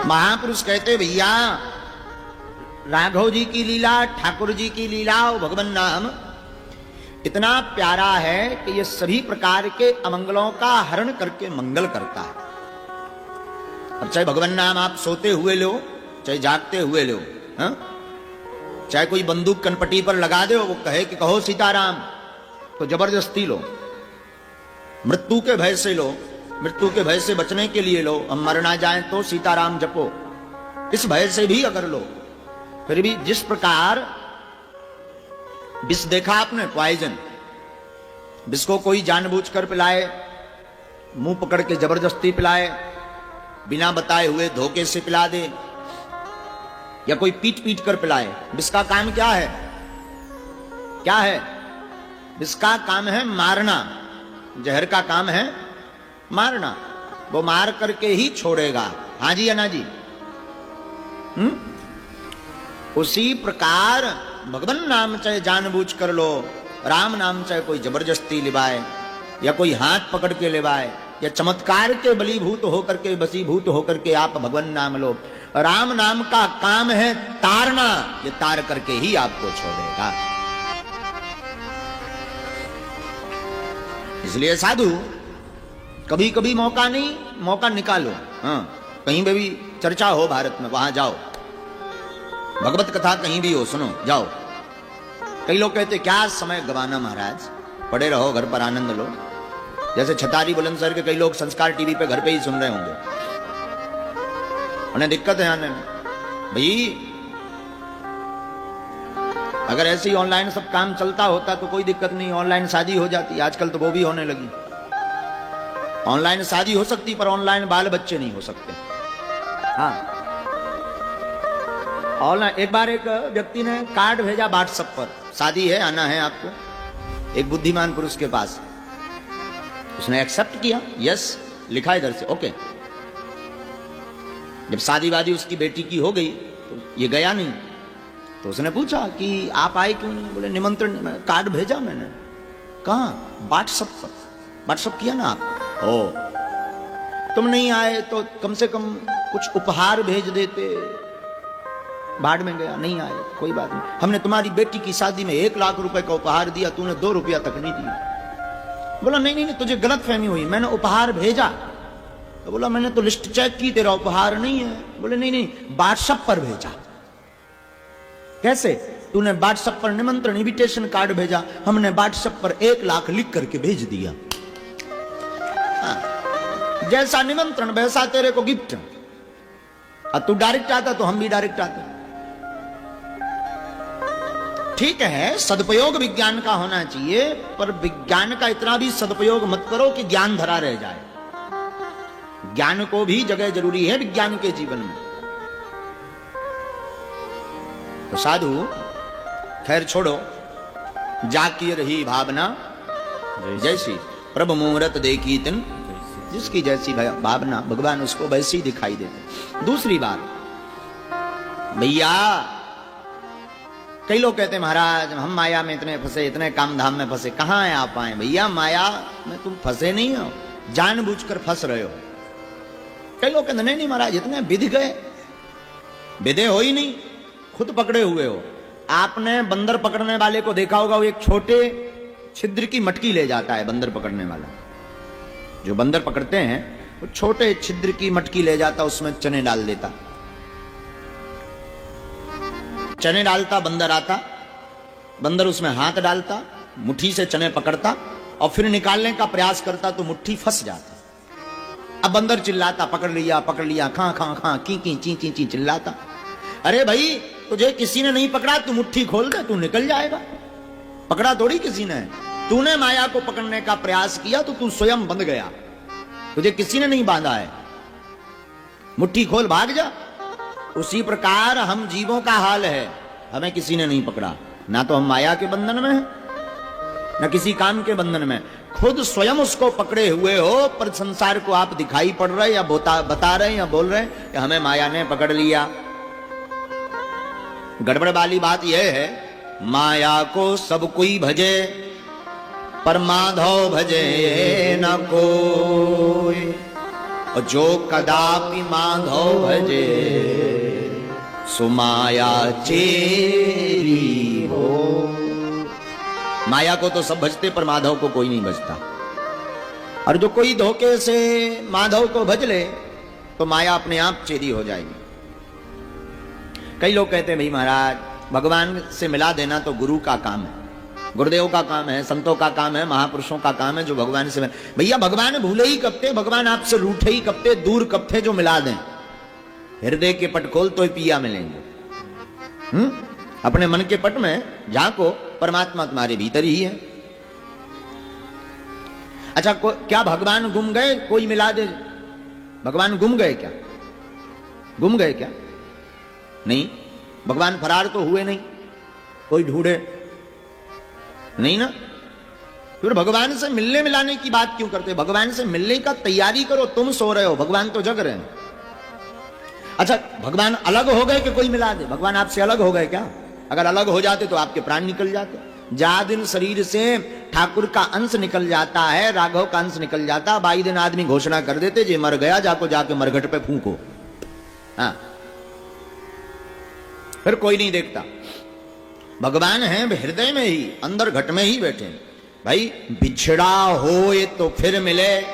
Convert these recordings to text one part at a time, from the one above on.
महापुरुष कहते भैया राघव जी की लीला, ठाकुर जी की लीला और भगवान नाम इतना प्यारा है कि ये सभी प्रकार के अमंगलों का हरण करके मंगल करता है। अब चाहे भगवान नाम आप सोते हुए लो, चाहे जागते हुए लो, हाँ? चाहे कोई बंदूक कनपटी पर लगा दे, वो कहे कि कहो सीताराम, तो जबरदस्ती लो। मृत्यु के भय से लो, मृत्यु के भय से बचने के लिए लो, हम मर ना जाए तो सीताराम जपो, इस भय से भी अगर लो। फिर भी जिस प्रकार विष देखा आपने, पॉइजन, विष को कोई जानबूझकर पिलाए, मुंह पकड़ के जबरदस्ती पिलाए, बिना बताए हुए धोखे से पिला दे, या कोई पीट पीट कर पिलाए, विष का काम क्या है? क्या है? विष का काम है मारना, जहर का काम है मारना। वो मार करके ही छोड़ेगा। हाँ जी या ना जी? उसी प्रकार भगवान नाम चाहे जानबूझ कर लो, राम नाम चाहे कोई जबरदस्ती लिवाए, या कोई हाथ पकड़ के लिवाए, या चमत्कार के बलीभूत होकर के, बसीभूत होकर के आप भगवान नाम लो। राम नाम का काम है तारना, ये तार करके ही आपको छोड़ेगा। इसलिए साधु कभी कभी मौका नहीं, मौका निकालो। हाँ, कहीं पे भी चर्चा हो भारत में, वहां जाओ, भगवत कथा कहीं भी हो, सुनो, जाओ। कई लोग कहते क्या समय गवाना महाराज, पड़े रहो घर पर, आनंद लो। जैसे छतारी बुलंदशहर के कई लोग संस्कार टीवी पे घर पे ही सुन रहे होंगे, उन्हें दिक्कत है आने में। भाई अगर ऐसे ही ऑनलाइन सब काम चलता होता तो कोई दिक्कत नहीं, ऑनलाइन शादी हो जाती। आजकल तो वो भी होने लगी। ऑनलाइन शादी हो सकती पर ऑनलाइन बाल बच्चे नहीं हो सकते। हाँ, ऑनलाइन एक बार एक व्यक्ति ने कार्ड भेजा व्हाट्सएप पर, शादी है, आना है आपको, एक बुद्धिमान पुरुष के पास। उसने एक्सेप्ट किया, यस लिखा इधर से, ओके। जब शादी वादी उसकी बेटी की हो गई तो ये गया नहीं, तो उसने पूछा कि आप आए क्यों नहीं? बोले निमंत्रण, कार्ड भेजा मैंने। कहाँ? व्हाट्सएप पर। व्हाट्सएप किया ना आप? ओ, तुम नहीं आए तो कम से कम कुछ उपहार भेज देते। भाड़ में गया, नहीं आए, कोई बात नहीं। हमने तुम्हारी बेटी की शादी में 1 लाख रुपए का उपहार दिया, तूने 2 रुपया तक नहीं दिया। बोला नहीं नहीं, तुझे गलत फहमी हुई, मैंने उपहार भेजा। तो बोला मैंने तो लिस्ट चेक की, तेरा उपहार नहीं है। बोले नहीं नहीं, व्हाट्सएप पर भेजा। कैसे? तूने व्हाट्सएप पर निमंत्रण इनविटेशन कार्ड भेजा, हमने व्हाट्सएप पर 1 लाख लिख करके भेज दिया। जैसा निमंत्रण वैसा तेरे को गिफ्ट। और तू डायरेक्ट आता तो हम भी डायरेक्ट आते। ठीक है, सदुपयोग विज्ञान का होना चाहिए, पर विज्ञान का इतना भी सदुपयोग मत करो कि ज्ञान धरा रह जाए। ज्ञान को भी जगह जरूरी है विज्ञान के जीवन में। तो साधु खैर छोड़ो, जाकी रही भावना जैसी प्रभु मुहूर्त देखी तिन, जिसकी जैसी भावना भगवान उसको वैसी दिखाई देते। दूसरी बात भैया, कई लोग कहते महाराज हम माया में इतने फंसे, इतने काम धाम में फंसे। कहां है आप आए? भैया माया में तुम फंसे नहीं हो, जानबूझकर फंस रहे हो। कई लोग कहते नहीं नहीं महाराज इतने विध गए, विधे हो ही नहीं, खुद पकड़े हुए हो। आपने बंदर पकड़ने वाले को देखा होगा, वो एक छोटे छिद्र की मटकी ले जाता है। बंदर पकड़ने वाला, जो बंदर पकड़ते हैं, वो छोटे छिद्र की मटकी ले जाता, उसमें चने डाल देता। चने डालता, बंदर आता, बंदर उसमें हाथ डालता, मुट्ठी से चने पकड़ता और फिर निकालने का प्रयास करता तो मुट्ठी फंस जाती। अब बंदर चिल्लाता, पकड़ लिया पकड़ लिया, खां खां खां, की ची ची ची चिल्लाता। अरे भाई तुझे किसी ने नहीं पकड़ा, तू मुट्ठी खोल दे, तू निकल जाएगा। पकड़ा थोड़ी किसी ने, तूने माया को पकड़ने का प्रयास किया तो तू स्वयं बंध गया, तुझे किसी ने नहीं बांधा है। मुट्ठी खोल, भाग जा। उसी प्रकार हम जीवों का हाल है, हमें किसी ने नहीं पकड़ा, ना तो हम माया के बंधन में हैं, ना किसी काम के बंधन में। खुद स्वयं उसको पकड़े हुए हो, पर संसार को आप दिखाई पड़ रहे या बता रहे हैं या बोल रहे हैं कि हमें माया ने पकड़ लिया। गड़बड़ वाली बात यह है, माया को सब कोई भजे पर माधव भजे न कोई। और जो कदापि माधव भजे सुमाया चेरी हो। माया को तो सब भजते पर माधव को कोई नहीं भजता। और जो कोई धोखे से माधव को भज ले तो माया अपने आप चेरी हो जाएगी। कई लोग कहते हैं भाई महाराज भगवान से मिला देना तो गुरु का काम है, गुरुदेव का काम है, संतों का काम है, महापुरुषों का काम है जो भगवान से। भैया भगवान भूले ही कब थे, भगवान आपसे रूठे ही कब थे, दूर कब थे जो मिला दें। हृदय के पट खोल तो ही पिया मिलेंगे। अपने मन के पट में झांको, परमात्मा तुम्हारे भीतर ही है। अच्छा क्या भगवान गुम गए, कोई मिला दे? भगवान गुम गए क्या? गुम गए क्या? नहीं, भगवान फरार तो हुए नहीं, कोई ढूंढे नहीं ना। फिर भगवान से मिलने मिलाने की बात क्यों करते? भगवान से मिलने का तैयारी करो। तुम सो रहे हो, भगवान तो जग रहे हैं। अच्छा भगवान अलग हो गए कि कोई मिला दे? भगवान आपसे अलग हो गए क्या? अगर अलग हो जाते तो आपके प्राण निकल जाते। जा दिन शरीर से ठाकुर का अंश निकल जाता है, राघव का अंश निकल जाता, 22 दिन आदमी घोषणा कर देते जे मर गया, जाको जाके मरघट पे फूंको। हाँ, फिर कोई नहीं देखता। भगवान है हृदय में ही, अंदर घट में ही बैठे। भाई बिछड़ा होए तो फिर मिले,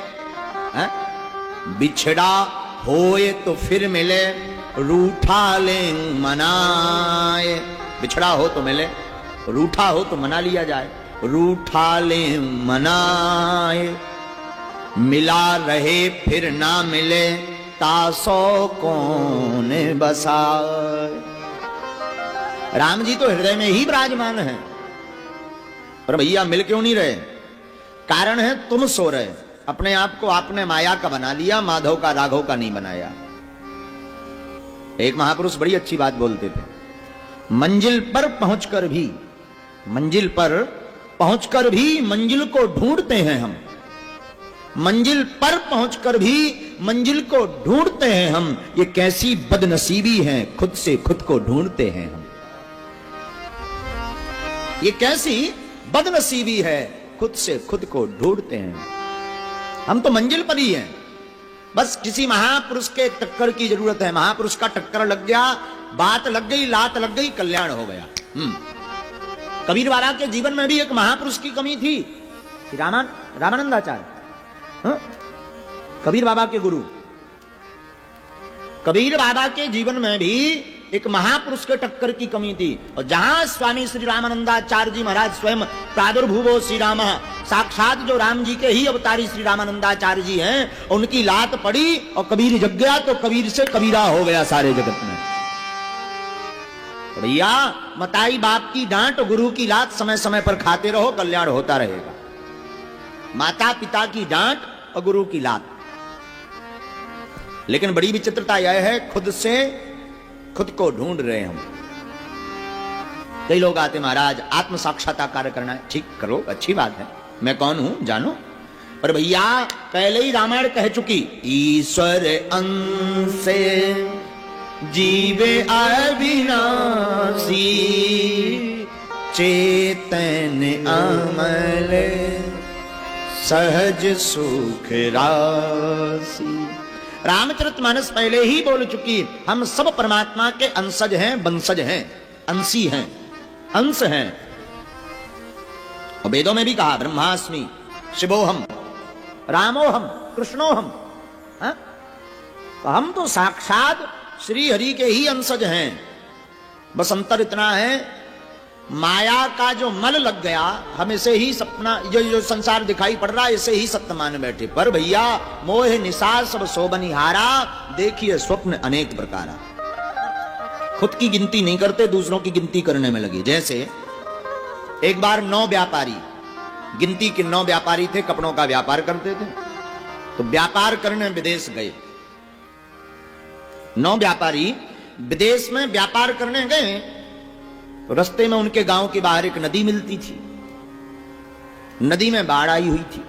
बिछड़ा होए तो फिर मिले, रूठा ले मनाए। बिछड़ा हो तो मिले, रूठा हो तो मना लिया जाए। रूठा ले मनाए, मिला रहे फिर ना मिले, तासो कौन बसाए। राम जी तो हृदय में ही विराजमान है, पर भैया मिल क्यों नहीं रहे? कारण है तुम सो रहे। अपने आप को आपने माया का बना लिया, माधव का राघव का नहीं बनाया। एक महापुरुष बड़ी अच्छी बात बोलते थे, मंजिल पर पहुंचकर भी, मंजिल पर पहुंचकर भी मंजिल को ढूंढते हैं हम। मंजिल पर पहुंचकर भी मंजिल को ढूंढते हैं हम। ये कैसी बदनसीबी है, खुद से खुद को ढूंढते हैं हम। ये कैसी बदनसीबी है, खुद से खुद को ढूंढते हैं हम। तो मंजिल पर ही हैं, बस किसी महापुरुष के टक्कर की जरूरत है। महापुरुष का टक्कर लग गया, बात लग गई, लात लग गई, कल्याण हो गया। कबीर वाला के जीवन में भी एक महापुरुष की कमी थी, रामानंदाचार्य। कबीर बाबा के गुरु, कबीर बाबा के जीवन में भी एक महापुरुष के टक्कर की कमी थी। और जहां स्वामी श्री रामानंदाचार्य जी महाराज स्वयं प्रादुर्भूवो श्री राम, साक्षात जो राम जी के ही अवतारी श्री रामानंदाचार्य जी हैं, उनकी लात पड़ी और कबीर जग गया तो कबीर से कबीरा हो गया सारे जगत में। तो भैया मताई बाप की डांट, गुरु की लात समय समय पर खाते रहो, कल्याण होता रहेगा। माता पिता की डांट और गुरु की लात। लेकिन बड़ी विचित्रता यह है, खुद से खुद को ढूंढ रहे हम। कई लोग आते महाराज आत्म साक्षात्कार करना है, ठीक करो, अच्छी बात है, मैं कौन हूं जानो। पर भैया पहले ही रामायण कह चुकी, ईश्वर अंश जीवे अविनाशी, चेतन अमल सहज सुख राशि। रामचरितमानस पहले ही बोल चुकी, हम सब परमात्मा के अंशज हैं, वंशज हैं, अंशी हैं, अंश हैं। और वेदों में भी कहा, ब्रह्मास्मि शिवोहम रामोहम कृष्णोहम। तो हम तो साक्षात श्री हरि के ही अंशज हैं। बस अंतर इतना है, माया का जो मल लग गया, हम इसे ही सपना, जो संसार दिखाई पड़ रहा है, इसे ही सत्य मान बैठे। पर भैया मोह निशा सब सोबनिहारा, देखिए स्वप्न अनेक प्रकारा। खुद की गिनती नहीं करते, दूसरों की गिनती करने में लगे। जैसे एक बार 9 व्यापारी, गिनती के 9 व्यापारी थे, कपड़ों का व्यापार करते थे। तो व्यापार करने विदेश गए। 9 व्यापारी विदेश में व्यापार करने गए। तो रास्ते में उनके गांव के बाहर एक नदी मिलती थी। नदी में बाढ़ आई हुई थी।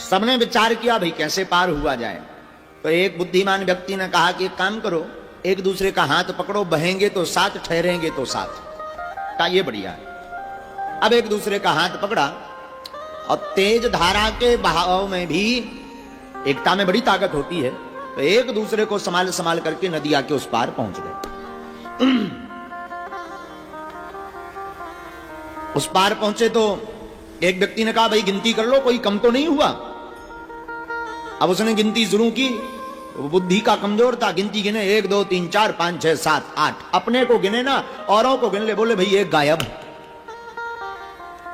सबने विचार किया भाई कैसे पार हुआ जाए। तो एक बुद्धिमान व्यक्ति ने कहा कि एक काम करो, एक दूसरे का हाथ पकड़ो, बहेंगे तो साथ, ठहरेंगे तो साथ। कहा ये बढ़िया है। अब एक दूसरे का हाथ पकड़ा और तेज धारा के बहाव में भी एकता में बड़ी ताकत होती है। तो एक दूसरे को संभाल संभाल करके नदी आके उस पार पहुंच गए। उस पार पहुंचे तो एक व्यक्ति ने कहा, भाई गिनती कर लो, कोई कम तो नहीं हुआ। अब उसने गिनती शुरू की, वो बुद्धि का कमजोर था, गिनती गिने 1 2 3 4 5 6 7 8, अपने को गिने ना, औरों को गिन ले। बोले भाई एक गायब।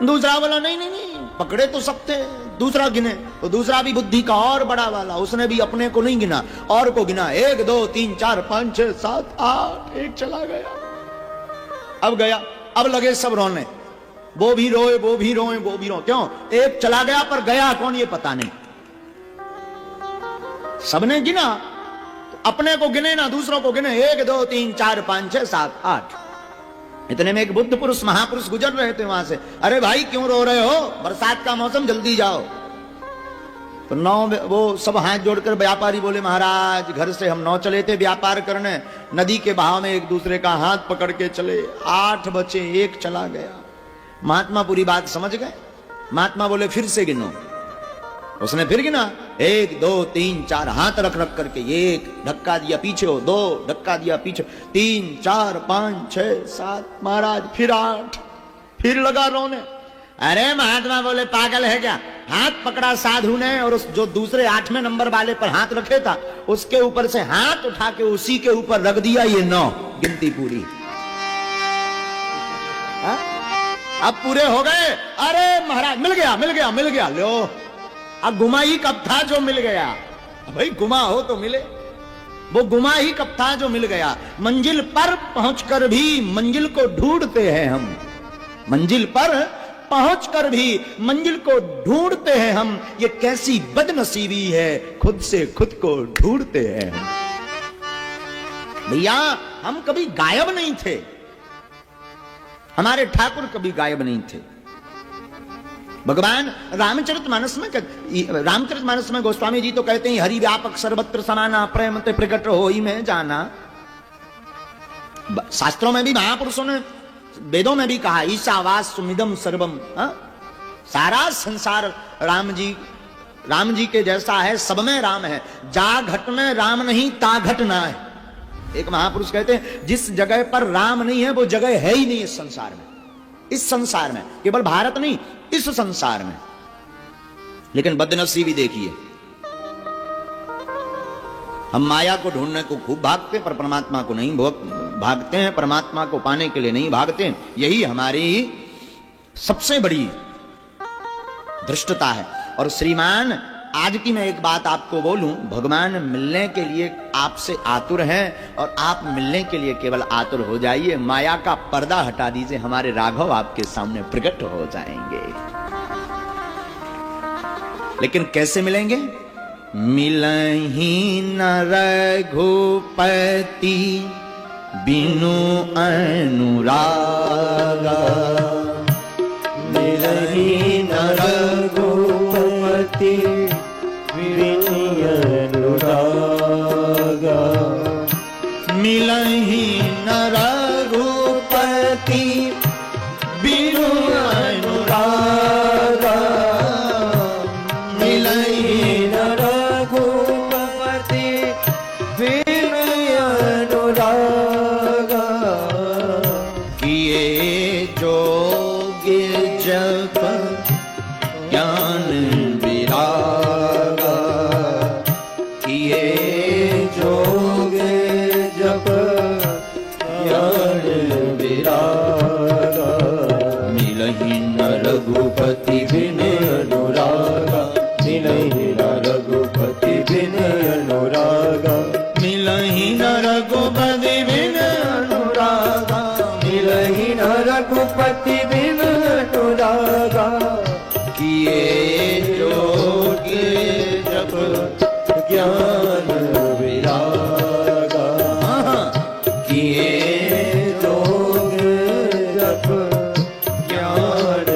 दूसरा बोला नहीं नहीं नहीं, पकड़े तो सब थे। दूसरा गिने तो दूसरा भी बुद्धि का और बड़ा वाला, उसने भी अपने को नहीं गिना, और को गिना 1 2 3 4 5 6 7 8, एक चला गया। अब गया, अब लगे सब रोने, वो भी रोए वो भी रोए वो भी रोए। क्यों? एक चला गया पर गया कौन ये पता नहीं। सबने गिना तो अपने को गिने ना, दूसरों को गिने 1 2 3 4 5 6 7 8। इतने में एक बुद्ध पुरुष महापुरुष गुजर रहे थे वहां से। अरे भाई क्यों रो रहे हो, बरसात का मौसम, जल्दी जाओ। तो वो सब हाथ जोड़कर व्यापारी बोले, महाराज घर से हम 9 चले थे व्यापार करने, नदी के बहाव में एक दूसरे का हाथ पकड़ के चले, 8 बचे, एक चला गया। महात्मा पूरी बात समझ गए। महात्मा बोले फिर से गिनो। उसने फिर गिना 1 2 3 4, हाथ रख रख करके, 1 धक्का दिया पीछे हो, 2 धक्का दिया पीछे, 3 4 5 6 7, महाराज फिर 8, फिर लगा रोने। अरे महात्मा बोले पागल है क्या, हाथ पकड़ा साधु ने और उस जो दूसरे 8वें नंबर वाले पर हाथ रखे था उसके ऊपर से हाथ उठा के उसी के ऊपर रख दिया, ये 9, गिनती पूरी। हा? अब पूरे हो गए। अरे महाराज मिल गया मिल गया मिल गया, लो अब गुमा ही कब था जो मिल गया। भाई गुमा हो तो मिले, वो गुमा ही कब था जो मिल गया। मंजिल पर पहुंचकर भी मंजिल को ढूंढते हैं हम, मंजिल पर पहुंचकर भी मंजिल को ढूंढते हैं हम। ये कैसी बदनसीबी है, खुद से खुद को ढूंढते हैं हम। भैया हम कभी गायब नहीं थे, हमारे ठाकुर कभी गायब नहीं थे। भगवान रामचरितमानस में गोस्वामी जी तो कहते हैं, हरि व्यापक सर्वत्र समाना, प्रेम ते प्रकट होई में जाना। शास्त्रों में भी महापुरुषों ने, वेदों में भी कहा, ईशावास सुमिदम सर्वम। सारा संसार राम जी के जैसा है, सब में राम है। जा घट में राम नहीं ता घट ना है। एक महापुरुष कहते हैं, जिस जगह पर राम नहीं है वो जगह है ही नहीं इस संसार में। इस संसार में, केवल भारत नहीं, इस संसार में। लेकिन बदनसीबी देखिए, हम माया को ढूंढने को खूब भागते पर परमात्मा को नहीं भागते हैं, परमात्मा को पाने के लिए नहीं भागते। यही हमारी सबसे बड़ी धृष्टता है। और श्रीमान, आज की मैं एक बात आपको बोलूं, भगवान मिलने के लिए आपसे आतुर हैं और आप मिलने के लिए केवल आतुर हो जाइए। माया का पर्दा हटा दीजिए, हमारे राघव आपके सामने प्रकट हो जाएंगे। लेकिन कैसे मिलेंगे? मिलहि न रघुपति बिनु अनुरागा, मिलहि न रघुपति बिनु अनुरागा, मिलहि न रघुपति बिनु अनुरागा, मिलहि न रघुपति बिनु अनुरागा, किए जोग जप ज्ञान विरागा, किए जोग जप ज्ञान विरागा, मिलहि न रघुपति बिनु अनुरागा, मिलहि न रघुपति बिनु अनुरागा, मिलहि न रघुपति बिनु अनुरागा, मिलहि न रघुपति बिनु अनुरागा, किए जोग जप ज्ञान विरागा, किए जोग जप ज्ञान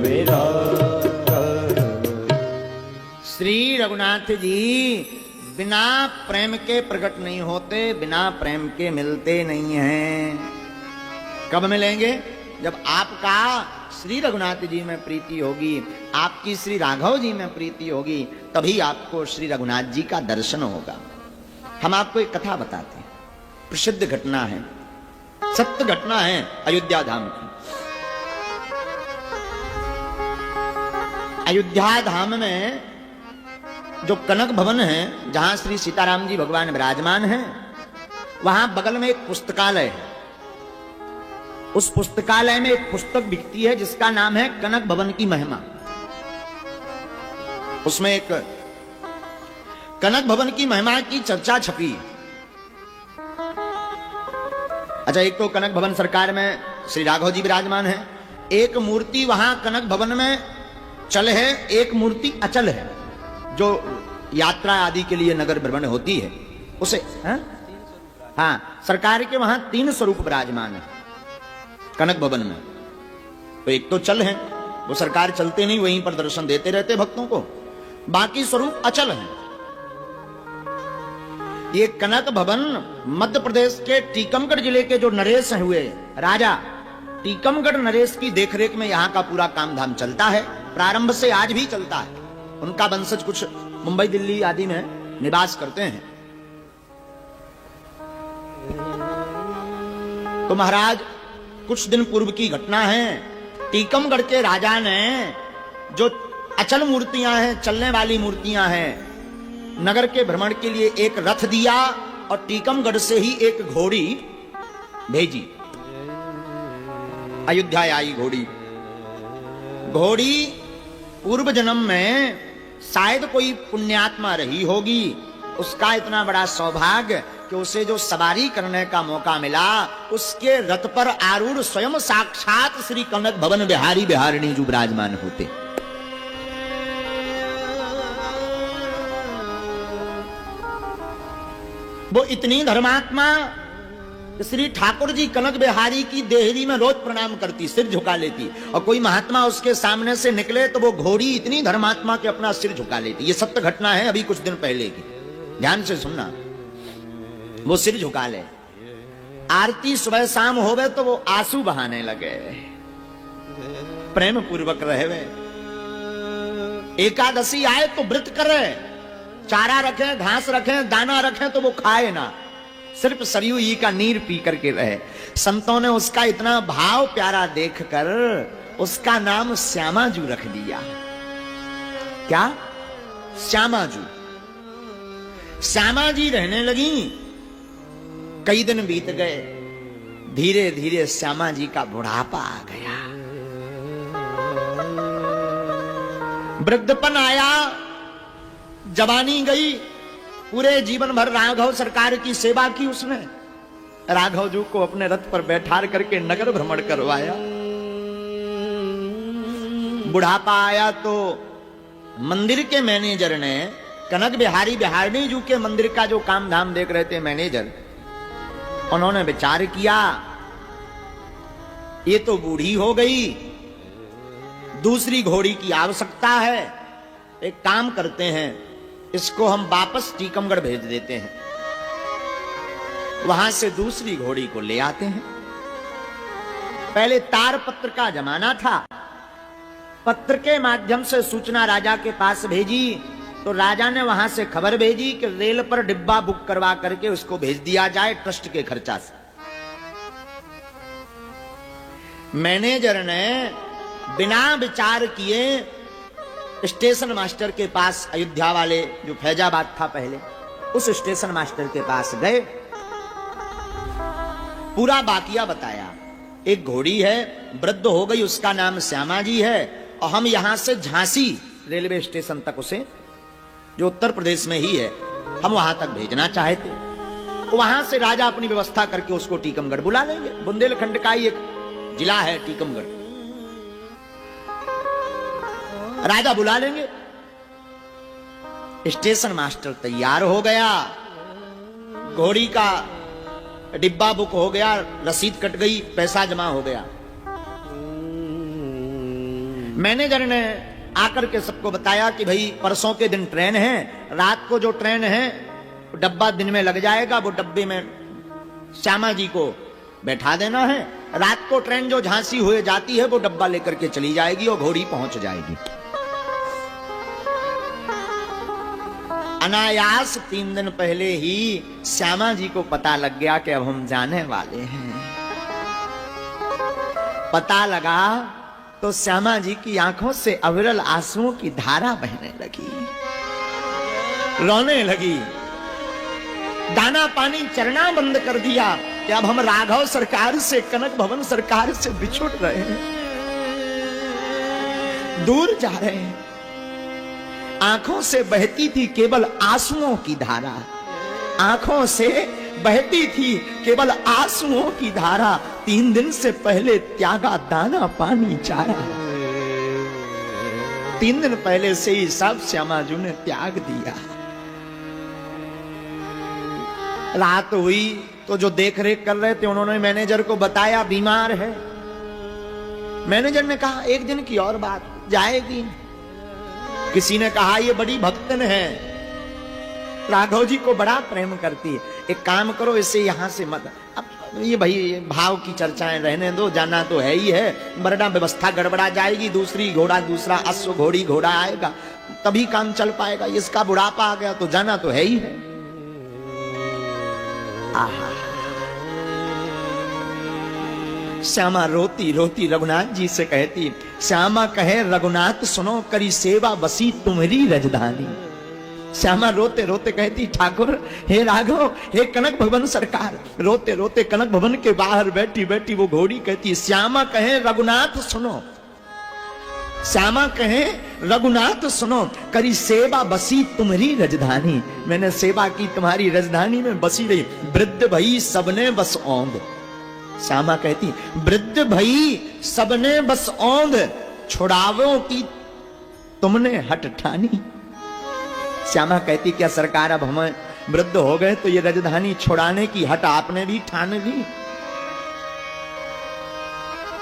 विरागा। श्री रघुनाथ जी बिना प्रेम के प्रकट नहीं होते, बिना प्रेम के मिलते नहीं हैं। कब मिलेंगे? जब आपका श्री रघुनाथ जी में प्रीति होगी, आपकी श्री राघव जी में प्रीति होगी, तभी आपको श्री रघुनाथ जी का दर्शन होगा। हम आपको एक कथा बताते हैं, प्रसिद्ध घटना है, सत्य घटना है अयोध्या धाम की। अयोध्या धाम में जो कनक भवन है, जहां श्री सीताराम जी भगवान विराजमान हैं, वहां बगल में एक पुस्तकालय है। उस पुस्तकालय में एक पुस्तक बिकती है जिसका नाम है कनक भवन की महिमा। उसमें एक कनक भवन की महिमा की चर्चा छपी। अच्छा, एक तो कनक भवन सरकार में श्री राघव जी विराजमान है, एक मूर्ति वहां कनक भवन में चल है, एक मूर्ति अचल है, जो यात्रा आदि के लिए नगर भ्रमण होती है उसे। हाँ, सरकार के वहां 3 स्वरूप विराजमान है कनक भवन में। तो एक तो चल है, वो सरकार चलते नहीं, वहीं पर दर्शन देते रहते भक्तों को, बाकी स्वरूप अचल है। ये कनक भवन मध्य प्रदेश के टीकमगढ़ जिले के जो नरेश हुए राजा टीकमगढ़ नरेश की देखरेख में यहां का पूरा काम धाम चलता है, प्रारंभ से आज भी चलता है। उनका वंशज कुछ मुंबई दिल्ली आदि में निवास करते हैं। तो महाराज, कुछ दिन पूर्व की घटना है, टीकमगढ़ के राजा ने जो अचल मूर्तियां हैं, चलने वाली मूर्तियां हैं, नगर के भ्रमण के लिए एक रथ दिया और टीकमगढ़ से ही एक घोड़ी भेजी। अयोध्या आई घोड़ी। घोड़ी पूर्व जन्म में शायद कोई पुण्यात्मा रही होगी, उसका इतना बड़ा सौभाग्य कि उसे जो सवारी करने का मौका मिला, उसके रथ पर आरूढ़ स्वयं साक्षात श्री कनक भवन बिहारी बिहारिणी जो विराजमान होते। वो इतनी धर्मात्मा श्री ठाकुर जी कनक बिहारी की देहरी में रोज प्रणाम करती, सिर झुका लेती, और कोई महात्मा उसके सामने से निकले तो वो घोड़ी इतनी धर्मात्मा के अपना सिर झुका लेती। ये सत्य घटना है अभी कुछ दिन पहले की, ध्यान से सुनना। वो सिर झुका ले, आरती सुबह शाम होवे तो वो आंसू बहाने लगे, प्रेम पूर्वक रहे। एकादशी आए तो व्रत करे, चारा रखें, घास रखें, दाना रखें तो वो खाए ना, सिर्फ सरयू जी का नीर पी करके रहे। संतों ने उसका इतना भाव प्यारा देखकर उसका नाम श्यामाजू रख दिया। क्या? श्यामाजू। श्यामा जी रहने लगी। कई दिन बीत गए, धीरे धीरे श्यामा जी का बुढ़ापा आ गया, वृद्धपन आया, जवानी गई। पूरे जीवन भर राघव सरकार की सेवा की उसने। राघव जी को अपने रथ पर बैठा करके नगर भ्रमण करवाया। बुढ़ापा आया तो मंदिर के मैनेजर ने, कनक बिहारी बिहारिणी जी के मंदिर का जो काम धाम देख रहे थे मैनेजर, उन्होंने विचार किया ये तो बूढ़ी हो गई, दूसरी घोड़ी की आवश्यकता है। एक काम करते हैं, इसको हम वापस टीकमगढ़ भेज देते हैं, वहां से दूसरी घोड़ी को ले आते हैं। पहले तार पत्र का जमाना था, पत्र के माध्यम से सूचना राजा के पास भेजी तो राजा ने वहां से खबर भेजी कि रेल पर डिब्बा बुक करवा करके उसको भेज दिया जाए ट्रस्ट के खर्चा से। मैनेजर ने बिना विचार किए स्टेशन मास्टर के पास, अयोध्या वाले जो फैजाबाद था पहले, उस स्टेशन मास्टर के पास गए, पूरा बाकिया बताया। एक घोड़ी है, वृद्ध हो गई, उसका नाम श्यामा जी है, और हम यहां से झांसी रेलवे स्टेशन तक उसे, जो उत्तर प्रदेश में ही है, हम वहां तक भेजना चाहते। तो वहां से राजा अपनी व्यवस्था करके उसको टीकमगढ़ बुला लेंगे। बुंदेलखंड का ही एक जिला है टीकमगढ़, राजा बुला लेंगे। स्टेशन मास्टर तैयार हो गया, घोड़ी का डिब्बा बुक हो गया, रसीद कट गई, पैसा जमा हो गया। मैनेजर ने आकर के सबको बताया कि भाई परसों के दिन ट्रेन है, रात को जो ट्रेन है डब्बा दिन में लग जाएगा, वो डब्बे में श्यामा जी को बैठा देना है। रात को ट्रेन जो झांसी हुए जाती है वो डब्बा लेकर के चली जाएगी और घोड़ी पहुंच जाएगी। अनायास 3 दिन पहले ही श्यामा जी को पता लग गया कि अब हम जाने वाले हैं। पता लगा तो श्यामा जी की आंखों से अविरल आंसुओं की धारा बहने लगी, रोने लगी। दाना पानी चरना बंद कर दिया कि अब हम राघव सरकार से, कनक भवन सरकार से बिछुड़ रहे हैं, दूर जा रहे हैं। आंखों से बहती थी केवल आंसुओं की धारा, आंखों से बहती थी केवल आंसुओं की धारा। 3 दिन से पहले त्यागा दाना पानी चारा, 3 दिन पहले से ही सब श्यामा जी ने त्याग दिया। रात हुई तो जो देख रेख कर रहे थे उन्होंने मैनेजर को बताया बीमार है। मैनेजर ने कहा 1 दिन की और बात, जाएगी। किसी ने कहा ये बड़ी भक्तन है, राघव जी को बड़ा प्रेम करती है, एक काम करो इसे यहां से मत। अब ये भाई भाव की चर्चाएं रहने दो, जाना तो है ही है, वरना व्यवस्था गड़बड़ा जाएगी। दूसरी घोड़ा, दूसरा अश्व घोड़ी घोड़ा आएगा तभी काम चल पाएगा। इसका बुढ़ापा आ गया तो जाना तो है ही है। आहा, श्यामा रोती रोती रघुनाथ जी से कहती, श्यामा कहे रघुनाथ सुनो करी सेवा बसी तुम्हारी रजधानी। श्यामा रोते रोते कहती, ठाकुर हे राघव, हे कनक भवन सरकार। रोते रोते कनक भवन के बाहर बैठी बैठी वो घोड़ी कहती, श्यामा कहे रघुनाथ सुनो, श्यामा कहे रघुनाथ सुनो करी सेवा बसी तुम्हारी रजधानी। मैंने सेवा की तुम्हारी राजधानी में बसी रही। वृद्ध भई सबने बस औंध। श्यामा कहती, वृद्ध भई सबने बस औंध, छुड़ावों की तुमने हट ठानी। श्यामा कहती, क्या सरकार अब हम वृद्ध हो गए तो ये राजधानी छुड़ाने की हट आपने भी ठान ली?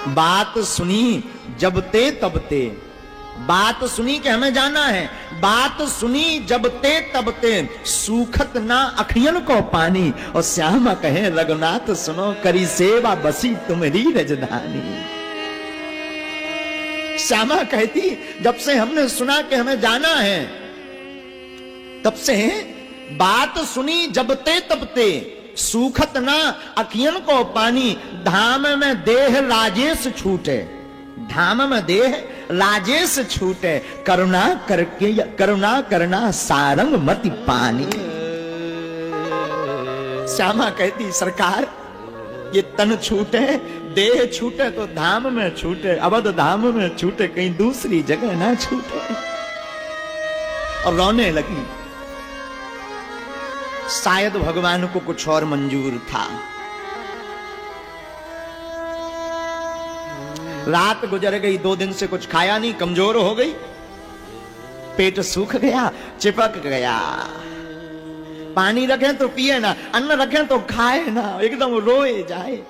बात सुनी जब ते तब ते, बात सुनी कि हमें जाना है, बात सुनी जब ते तब ते, सूखत ना अखियन को पानी। और श्यामा कहे रघुनाथ सुनो करी सेवा बसी तुम्हारी राजधानी। श्यामा कहती, जब से हमने सुना कि हमें जाना है तब से बात सुनी जब ते तब ते, सूखत ना अखियन को पानी। धाम में देह राजेश छूटे, धाम में देह राजेश छूटे, करुणा करके करुणा करना सारंग मति पानी। श्यामा कहती, सरकार ये तन छूटे, देह छूटे तो धाम में छूटे, अवध धाम में छूटे, कहीं दूसरी जगह ना छूटे। और रोने लगी। शायद भगवान को कुछ और मंजूर था। रात गुजर गई, 2 दिन से कुछ खाया नहीं, कमजोर हो गई, पेट सूख गया, चिपक गया। पानी रखें तो पिए ना, अन्न रखें तो खाए ना, एकदम रोए जाए।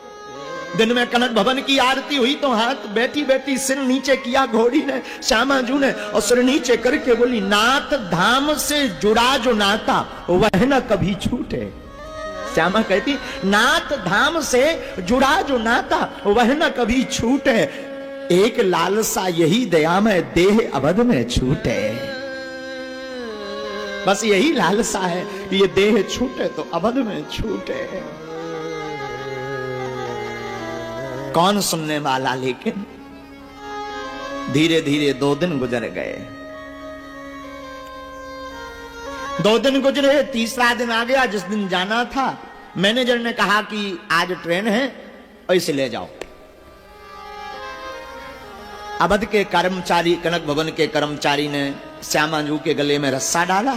दिन में कनक भवन की आरती हुई तो हाथ बैठी बैठी सिर नीचे किया घोड़ी ने, श्यामा जू ने, और सिर नीचे करके बोली, नाथ धाम से जुड़ा जो नाता वह न कभी छूटे। श्यामा कहती, नाथ धाम से जुड़ा जो नाता वह न कभी छूटे, एक लालसा यही दया में देह अवध में छूटे। बस यही लालसा है कि ये देह छूटे तो अवध में छूटे। कौन सुनने वाला? लेकिन धीरे धीरे 2 दिन गुजर गए। 2 दिन गुजरे, तीसरा दिन आ गया जिस दिन जाना था। मैनेजर ने कहा कि आज ट्रेन है और इसे ले जाओ। अवध के कर्मचारी, कनक भवन के कर्मचारी ने श्यामा जू के गले में रस्सा डाला,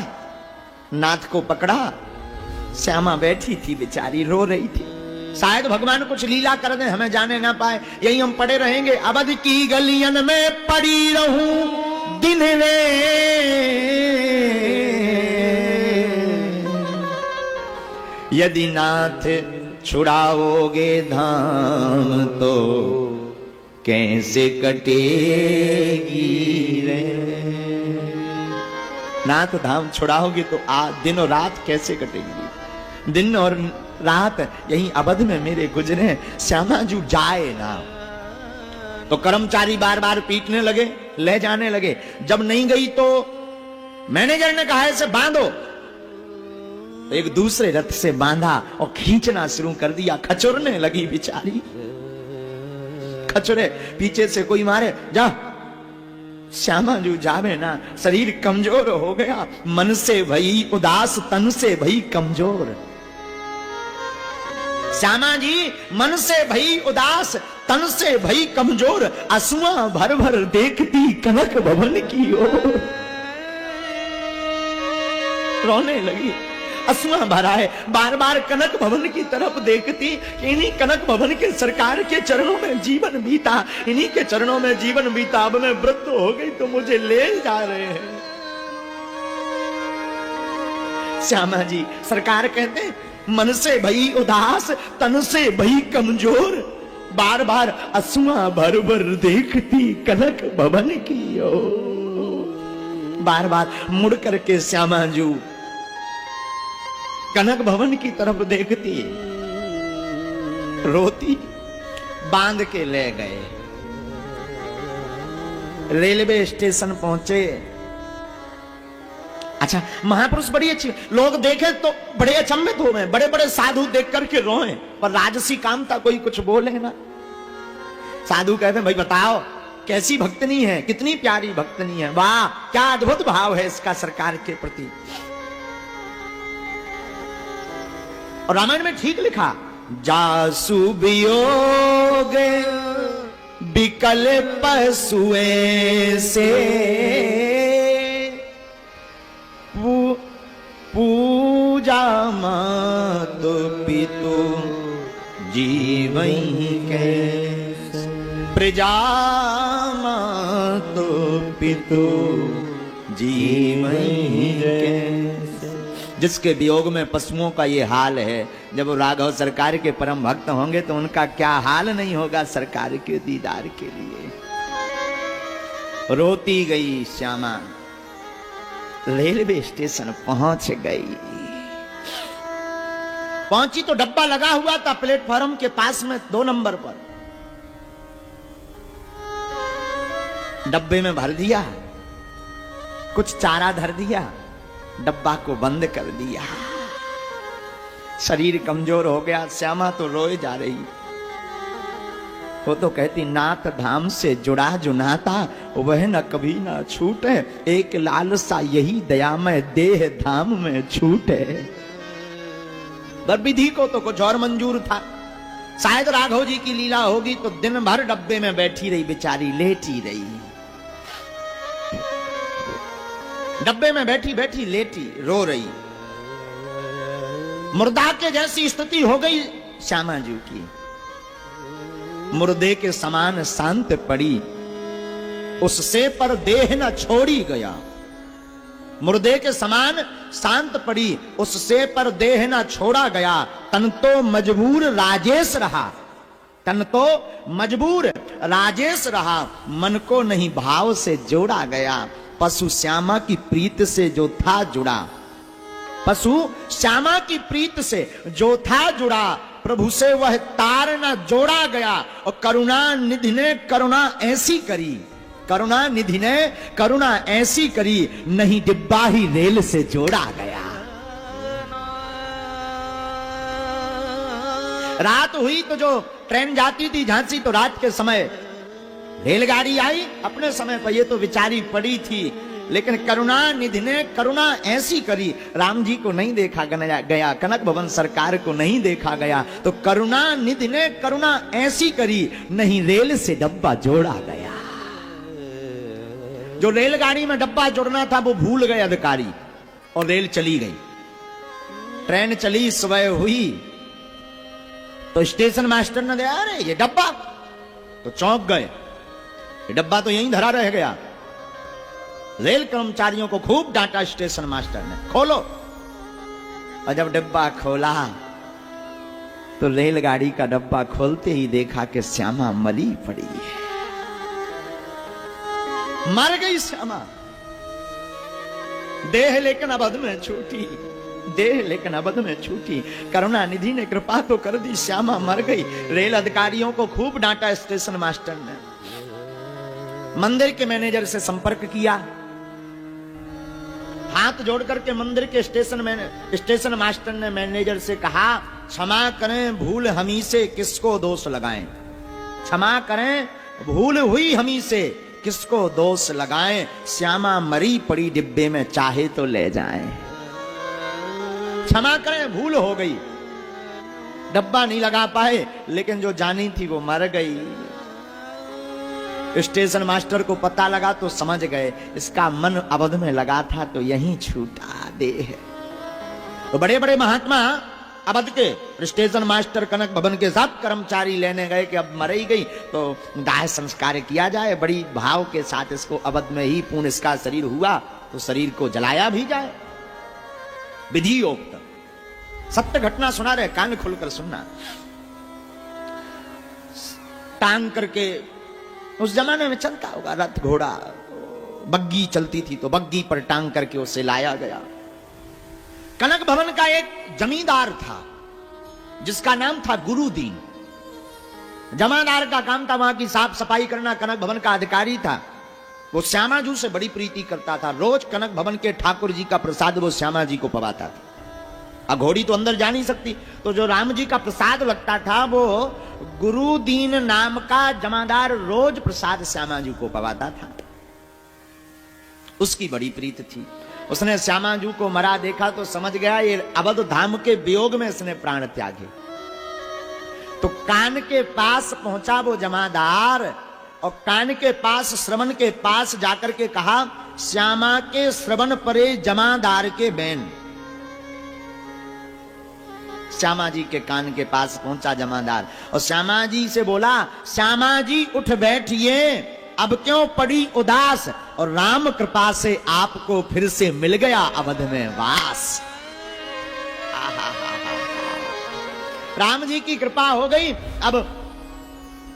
नाथ को पकड़ा। श्यामा बैठी थी बेचारी, रो रही थी। शायद भगवान कुछ लीला कर दे, हमें जाने ना पाए, यही हम पड़े रहेंगे। अवध की गलियन में पड़ी रहूं दिन रे, यदि नाथ छुड़ाओगे धाम तो कैसे कटेगी रे। नाथ धाम छुड़ाओगे तो दिन और रात कैसे कटेगी? दिन और रात यहीं अवध में मेरे गुजरे, श्यामा जू जाए ना। तो कर्मचारी बार बार पीटने लगे, ले जाने लगे। जब नहीं गई तो मैनेजर ने कहा इसे बांधो। एक दूसरे रथ से बांधा और खींचना शुरू कर दिया। खचुरने लगी बेचारी, खचुरे पीछे से कोई मारे, जा श्यामा जू जावे ना। शरीर कमजोर हो गया, मन से भई उदास, तन से भई कमजोर। श्यामा जी मन से भई उदास, तन से भई कमजोर। आंसुआ भर भर देखती कनक भवन की ओर। रोने लगी, आंसुआ भरा है, बार बार कनक भवन की तरफ देखती। इन्हीं कनक भवन के सरकार के चरणों में जीवन बीता, इन्हीं के चरणों में जीवन बीता। अब मैं वृद्ध हो गई तो मुझे ले जा रहे हैं। श्यामा जी सरकार कहते हैं, मन से भई उदास, तन से भई कमजोर। बार बार आंसुआ भर भर देखती कनक भवन की ओर। बार बार मुड़ करके श्यामा जू कनक भवन की तरफ देखती, रोती। बांध के ले गए, रेलवे स्टेशन पहुंचे। अच्छा महापुरुष बड़ी अच्छी, लोग देखे तो बड़े अचंभित हो गए, बड़े बड़े साधु देख करके रोए, पर राजसी काम था, कोई कुछ बोले ना। साधु कहते भाई बताओ कैसी भक्तनी है, कितनी प्यारी भक्तनी है, वाह क्या अद्भुत भाव है इसका सरकार के प्रति। और रामायण में ठीक लिखा, जासु वियोग बिकल पशुए से, पूजा मातु पितु जीवहि कैसे, प्रजा मातु पितु जीवहि कैसे। जिसके वियोग में पशुओं का ये हाल है, जब राघव सरकार के परम भक्त होंगे तो उनका क्या हाल नहीं होगा सरकार के दीदार के लिए। रोती गई श्यामा, रेलवे स्टेशन पहुंच गई। पहुंची तो डब्बा लगा हुआ था प्लेटफॉर्म के पास में 2 नंबर पर। डब्बे में भर दिया, कुछ चारा धर दिया, डब्बा को बंद कर दिया। शरीर कमजोर हो गया, श्यामा तो रोए जा रही। वो तो कहती, नाथ धाम से जुड़ा जो नाता वह न कभी ना छूटे, एक लालसा यही दयामय देह धाम में छूटे। विधि को तो कुछ और मंजूर था, शायद राघव जी की लीला होगी तो दिन भर डब्बे में बैठी रही बेचारी, लेटी रही। डब्बे में बैठी बैठी लेटी रो रही, मुर्दा के जैसी स्थिति हो गई श्यामा जी की। मुर्दे के समान शांत पड़ी, उससे पर देह न छोड़ी गया। मुर्दे के समान शांत पड़ी, उससे पर देह न छोड़ा गया। तन तो मजबूर राजेश रहा, तन तो मजबूर राजेश रहा, मन को नहीं भाव से जोड़ा गया। पशु श्यामा की प्रीत से जो था जुड़ा, पशु श्यामा की प्रीत से जो था जुड़ा, प्रभु से वह तार न जोड़ा गया। और करुणा निधि ने करुणा ऐसी करी, करुणा निधि ने करुणा ऐसी करी, नहीं डिब्बा ही रेल से जोड़ा गया। रात हुई तो जो ट्रेन जाती थी झांसी, तो रात के समय रेलगाड़ी आई अपने समय पर। ये तो बेचारी पड़ी थी, लेकिन करुणा निधि ने करुणा ऐसी करी। राम जी को नहीं देखा गया, कनक भवन सरकार को नहीं देखा गया, तो करुणा निधि ने करुणा ऐसी करी, नहीं रेल से डब्बा जोड़ा गया। जो रेलगाड़ी में डब्बा जोड़ना था वो भूल गए अधिकारी, और रेल चली गई। ट्रेन चली, सुबह हुई तो स्टेशन मास्टर ने देखा, अरे ये डब्बा, तो चौंक गए, ये डब्बा तो यहीं धरा रह गया। रेल कर्मचारियों को खूब डांटा स्टेशन मास्टर ने, खोलो। और जब डब्बा खोला तो रेलगाड़ी का डब्बा खोलते ही देखा कि श्यामा मरी पड़ी है, मर गई श्यामा। देह लेकिन अवध में छूटी। देह लेकिन अवध में छूटी। करुणा निधि ने कृपा तो कर दी, श्यामा मर गई। रेल अधिकारियों को खूब डांटा स्टेशन मास्टर ने। मंदिर के मैनेजर से संपर्क किया, हाथ जोड़ करके मंदिर के स्टेशन मास्टर ने मैनेजर से कहा, क्षमा करें भूल हमी से किसको दोष लगाएं। क्षमा करें भूल हुई हमी से किसको दोष लगाएं। श्यामा मरी पड़ी डिब्बे में, चाहे तो ले जाएं। क्षमा करें भूल हो गई, डब्बा नहीं लगा पाए, लेकिन जो जानी थी वो मर गई। स्टेशन मास्टर को पता लगा तो समझ गए इसका मन अवध में लगा था तो यहीं छूटा देह। तो बड़े बड़े महात्मा अवध के स्टेशन मास्टर कनक भवन के सब कर्मचारी लेने गए कि अब मर ही गई तो दाह संस्कार किया जाए। बड़ी भाव के साथ इसको अवध में ही पूर्ण इसका शरीर हुआ तो शरीर को जलाया भी जाए। विधि योक्त सत्य घटना सुना रहे, कान खुलकर सुनना। टांग करके उस जमाने में चलता होगा रथ घोड़ा, बग्गी चलती थी तो बग्गी पर टांग करके उसे लाया गया। कनक भवन का एक जमींदार था जिसका नाम था गुरुदीन। जमादार का काम था वहां की साफ सफाई करना। कनक भवन का अधिकारी था, वो श्यामाजू से बड़ी प्रीति करता था। रोज कनक भवन के ठाकुर जी का प्रसाद वो श्यामा जी को पवाता था। अब घोड़ी तो अंदर जा नहीं सकती, तो जो राम जी का प्रसाद लगता था वो गुरुदीन नाम का जमादार रोज प्रसाद श्यामा जी को पवाता था। उसकी बड़ी प्रीत थी। उसने श्यामा जी को मरा देखा तो समझ गया ये अवध धाम के वियोग में इसने प्राण त्यागे। तो कान के पास पहुंचा वो जमादार और कान के पास श्रवण के पास जाकर के कहा, श्यामा के श्रवण परे जमादार के बैन। श्यामा जी के कान के पास पहुंचा जमादार और श्यामा जी से बोला, श्यामा जी उठ बैठिए, अब क्यों पड़ी उदास, और राम कृपा से आपको फिर से मिल गया अवध में वास। राम जी की कृपा हो गई, अब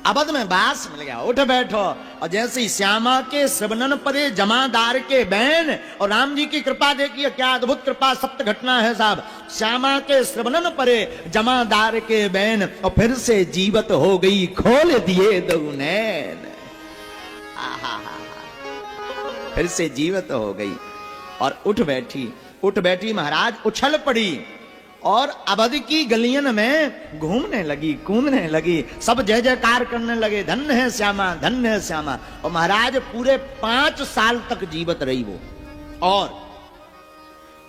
अवध में वास मिल गया। उठ बैठो। और जैसे ही श्यामा के श्रवणन परे जमादार के बैन, और राम जी की कृपा देखिए क्या अद्भुत कृपा, सत्य घटना है साहब। श्यामा के श्रवणन परे जमादार के बैन, और फिर से जीवत हो गई खोल दिए दो नैन। फिर से जीवत हो गई और उठ बैठी महाराज, उछल पड़ी और अवध की गलियन में घूमने लगी, कूदने लगी। सब जय जयकार करने लगे, धन्य है श्यामा, धन्य है श्यामा। और महाराज पूरे 5 साल तक जीवित रही वो। और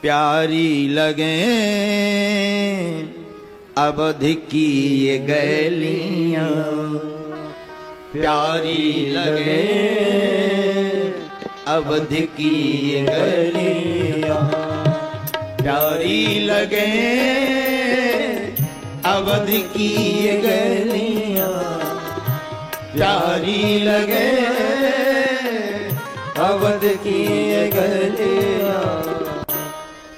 प्यारी लगे अवध की ये गलियां, प्यारी लगे अवध की ये गलियां, प्यारी लगे अवध की ये गलियां, प्यारी लगे अवध की ये गलियां,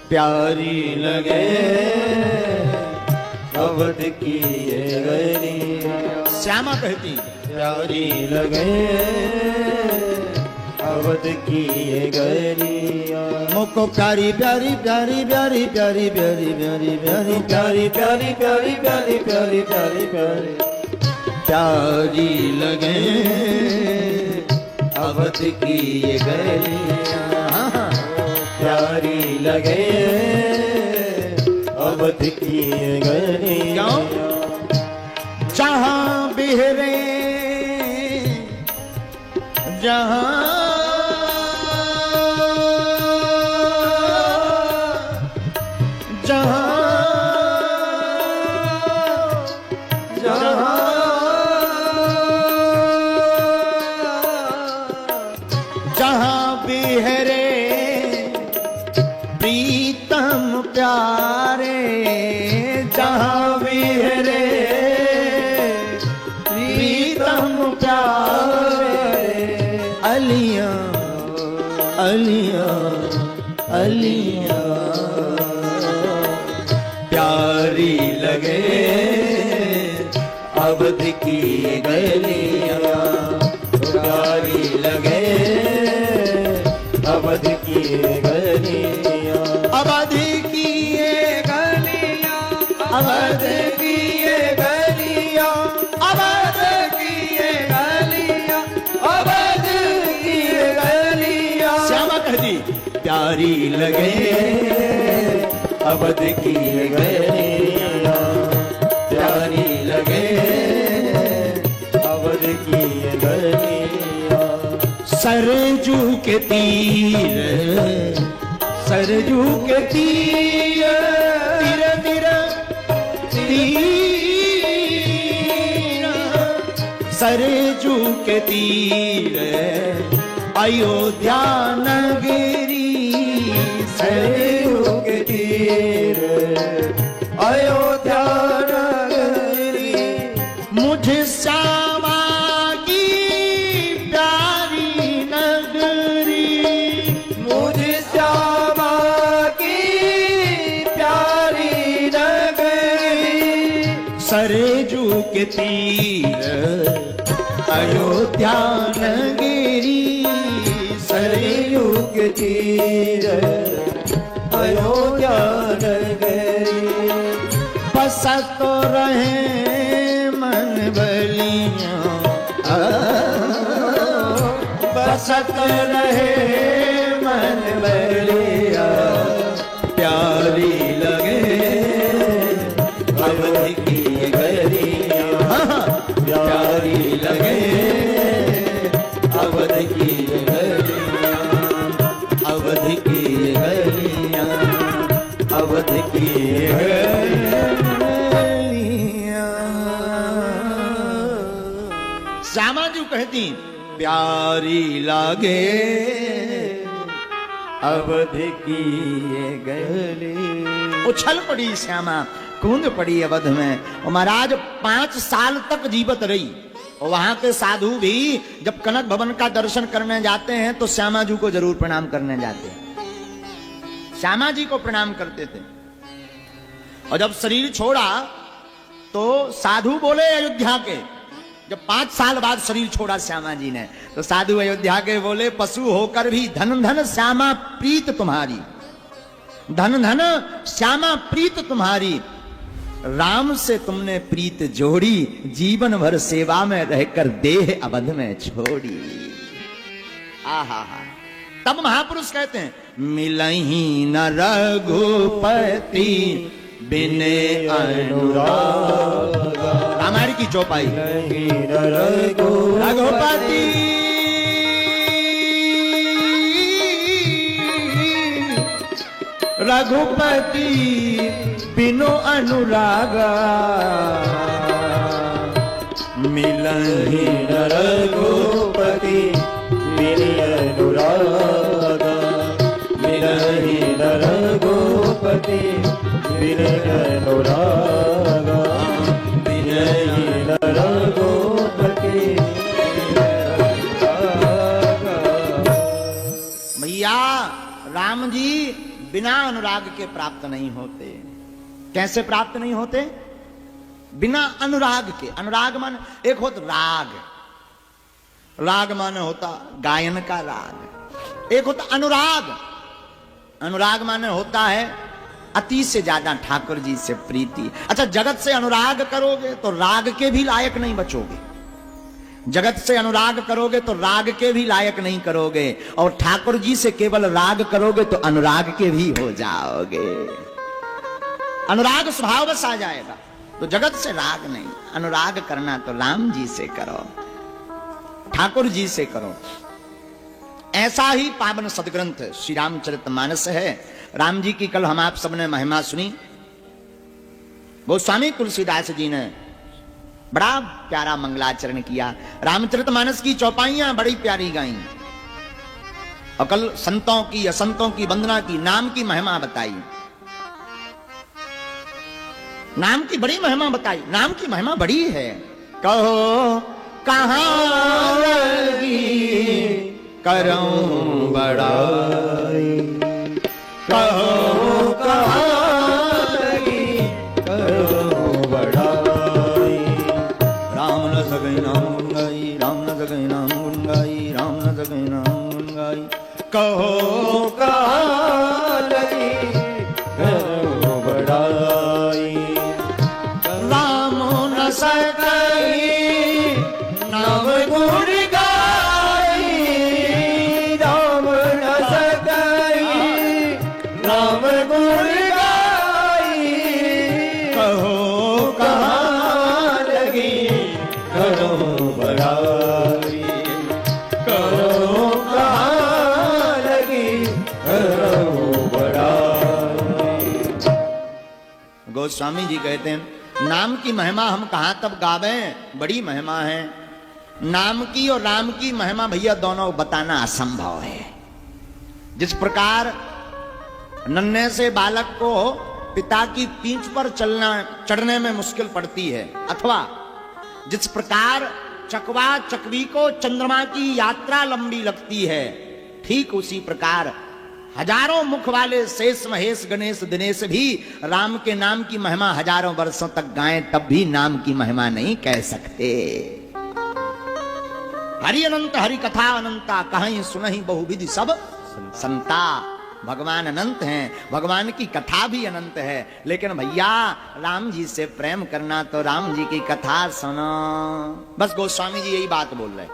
प्यारी लगे अवध की ये गलियां। श्यामा कहती प्यारी लगे अवध की ये गलियां, मुझको प्यारी प्यारी प्यारी प्यारी प्यारी प्यारी प्यारी प्यारी प्यारी प्यारी प्यारी प्यारी प्यारी प्यारी प्यारी प्यारी लगे अवध की ये गलियां, प्यारी लगे अवध की ये गलियां। जहां बिहरे जहां प्यारे, जहां विहरे प्रीतम प्यारे, अलियां अलियां अलियां प्यारी लगे अवध की गलियां, प्यारी लगे अवध की गलियां, अवध की अवध की ये गलियां, अवध की ये गलियां, अवध की ये गलियां। श्यामा कह दी प्यारी लगे अवध की ये गलियां, प्यारी लगे अवध की ये गलियां। सरजू के तीर, सरजू के तीर, तीर तीर तीर, सरजू के तीर अयोध्या नगरी, सरजू के तीर अयोध्या नगरी। मुझे श्यामा की प्यारी नगरी, मुझे श्यामा की प्यारी नगरी। सरजू के तीर अयोध्या नगरी, सरयू के तीर अयोध्या नगरी। बसत तो रहे मन बलियां, बसत रहे मन बलियां, प्यारी लगे अवध की गलियां, प्यारी लगे अवध की गलियां, अवध की गलियां, अवध की गलियां। श्यामा जी कहती प्यारी लागे अवध की ये गली। उछल पड़ी श्यामा, कूद पड़ी अवध में। और महाराज 5 साल तक जीवित रही। और वहां के साधु भी जब कनक भवन का दर्शन करने जाते हैं तो श्यामा जी को जरूर प्रणाम करने जाते हैं, श्यामा जी को प्रणाम करते थे। और जब शरीर छोड़ा तो साधु बोले अयोध्या के, जब 5 साल बाद शरीर छोड़ा श्यामा जी ने, तो साधु अयोध्या के बोले पशु होकर भी धन धन श्यामा प्रीत तुम्हारी, धन धन श्यामा प्रीत तुम्हारी। राम से तुमने प्रीत जोड़ी, जीवन भर सेवा में रहकर देह अवध में छोड़ी। आहा हा। तब महापुरुष कहते हैं मिलही न रघुपति बिने अनुराग। रामायण की चौपाई। रघुपति रघुपति बिनो अनुरागा, मिलहि न रघुपति बिनु अनुरागा, मिलहि न रघुपति बिनु अनुरागा, मिलहि न रघुपति बिनु अनुरागा। भैया राम जी बिना अनुराग के प्राप्त नहीं होते। कैसे प्राप्त नहीं होते? बिना अनुराग के। अनुराग मान एक होता राग, राग माने होता गायन का राग, एक होता अनुराग। अनुराग माने होता है अति से ज्यादा ठाकुर जी से प्रीति। अच्छा, जगत से अनुराग करोगे तो राग के भी लायक नहीं बचोगे, जगत से अनुराग करोगे तो राग के भी लायक नहीं करोगे, और ठाकुर जी से केवल राग करोगे तो अनुराग के भी हो जाओगे। अनुराग स्वभाववश आ जाएगा। तो जगत से राग नहीं, अनुराग करना तो राम जी से करो, ठाकुर जी से करो। ऐसा ही पावन सदग्रंथ श्री रामचरितमानस है। राम जी की कल हम आप सबने महिमा सुनी। गोस्वामी तुलसीदास जी ने बड़ा प्यारा मंगलाचरण किया। रामचरितमानस की चौपाइयां बड़ी प्यारी गाई, और कल संतों की असंतों की वंदना की, नाम की महिमा बताई, नाम की बड़ी महिमा बताई। नाम की महिमा बड़ी है। कहो कहां लगी करऊं बड़ाई, कहो कहां लगी करऊं बड़ाई। राम न सगई नाम गुनगाई, राम न सगई नाम गुनगाई, राम न सगई नाम गुनगाई। कहो कहां लगी करऊं बड़ाई, गोस्वामी जी कहते हैं नाम की महिमा हम कहां तब गावें, बड़ी महिमा है। नाम की और राम की महिमा भैया दोनों बताना असंभव है। जिस प्रकार नन्हे से बालक को पिता की पीठ पर चढ़ने में मुश्किल पड़ती है, अथवा जिस प्रकार चकवा चकवी को चंद्रमा की यात्रा लंबी लगती है, ठीक उसी प्रकार हजारों मुख वाले शेष महेश गणेश दिनेश भी राम के नाम की महिमा हजारों वर्षों तक गाएं तब भी नाम की महिमा नहीं कह सकते। हरि अनंत हरि कथा अनंता, कहीं सुनहि बहुविधि सब संता। भगवान अनंत हैं, भगवान की कथा भी अनंत है। लेकिन भैया राम जी से प्रेम करना तो राम जी की कथा सुनो। बस गोस्वामी जी यही बात बोल रहे,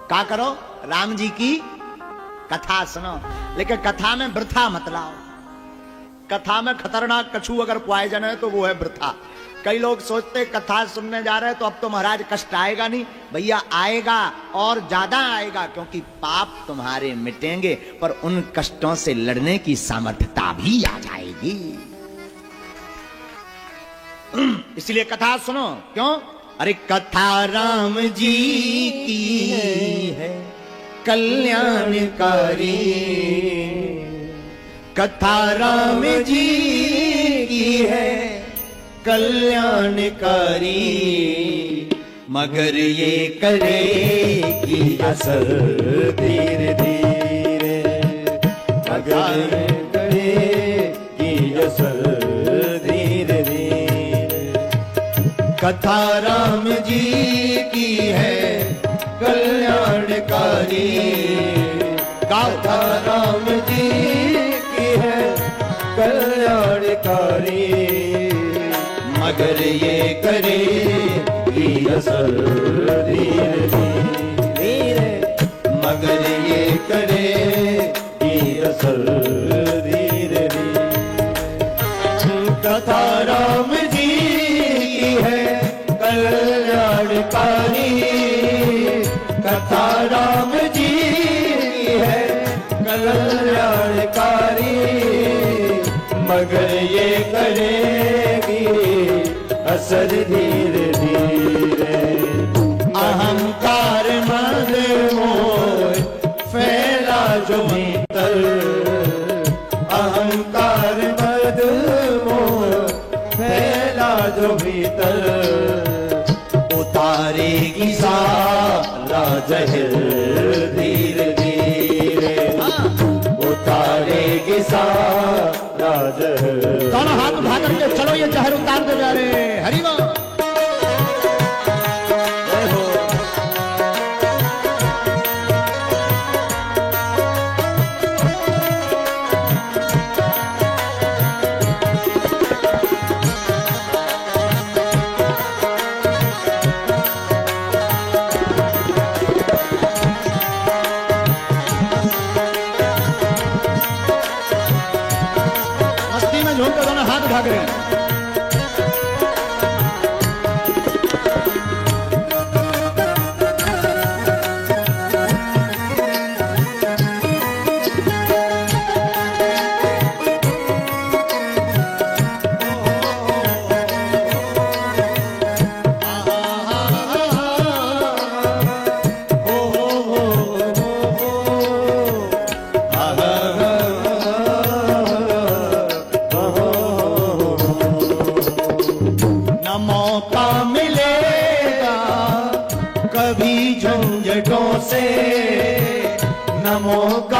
क्या करो, राम जी की कथा सुनो। लेकिन कथा में वृथा मत लाओ। कथा में खतरनाक कछू अगर पॉइजन है तो वो है वृथा। कई लोग सोचते कथा सुनने जा रहे हैं तो अब तो महाराज कष्ट आएगा नहीं। भैया आएगा और ज्यादा आएगा, क्योंकि पाप तुम्हारे मिटेंगे पर उन कष्टों से लड़ने की सामर्थ्यता भी आ जाएगी। इसलिए कथा सुनो। क्यों? अरे कथा राम जी की है कल्याणकारी, कथा राम जी की है कल्याणकारी, मगर ये करेगी असर धीरे धीरे, मगर करेगी असर धीरे धीरे। कथा राम जी की है कल्याणकारी, कथा राम जी की है कल्याणकारी, मगर ये करेगी असर धीरे धीरे, मगर ये करेगी असर धीरे धीरे। कथा राम जी की है कल्याणकारी, कथा राम जी की है कल्याणकारी, मगर ये करेगी असर धीरे धीरे। अहंकार मद मोह फैला जो भीतर, अहंकार मद मोह फैला जो भीतर, उतारेगी सारा जहर धीरे धीरे, उतारेगी सारा जहर। दोनों हाथ उठा करके चलो ये जहर उतार दे जा रहे। हरि बोल। मस्ती में झूम के दोनों हाथ भाग रहे हैं। कभी झंझटों से न मौका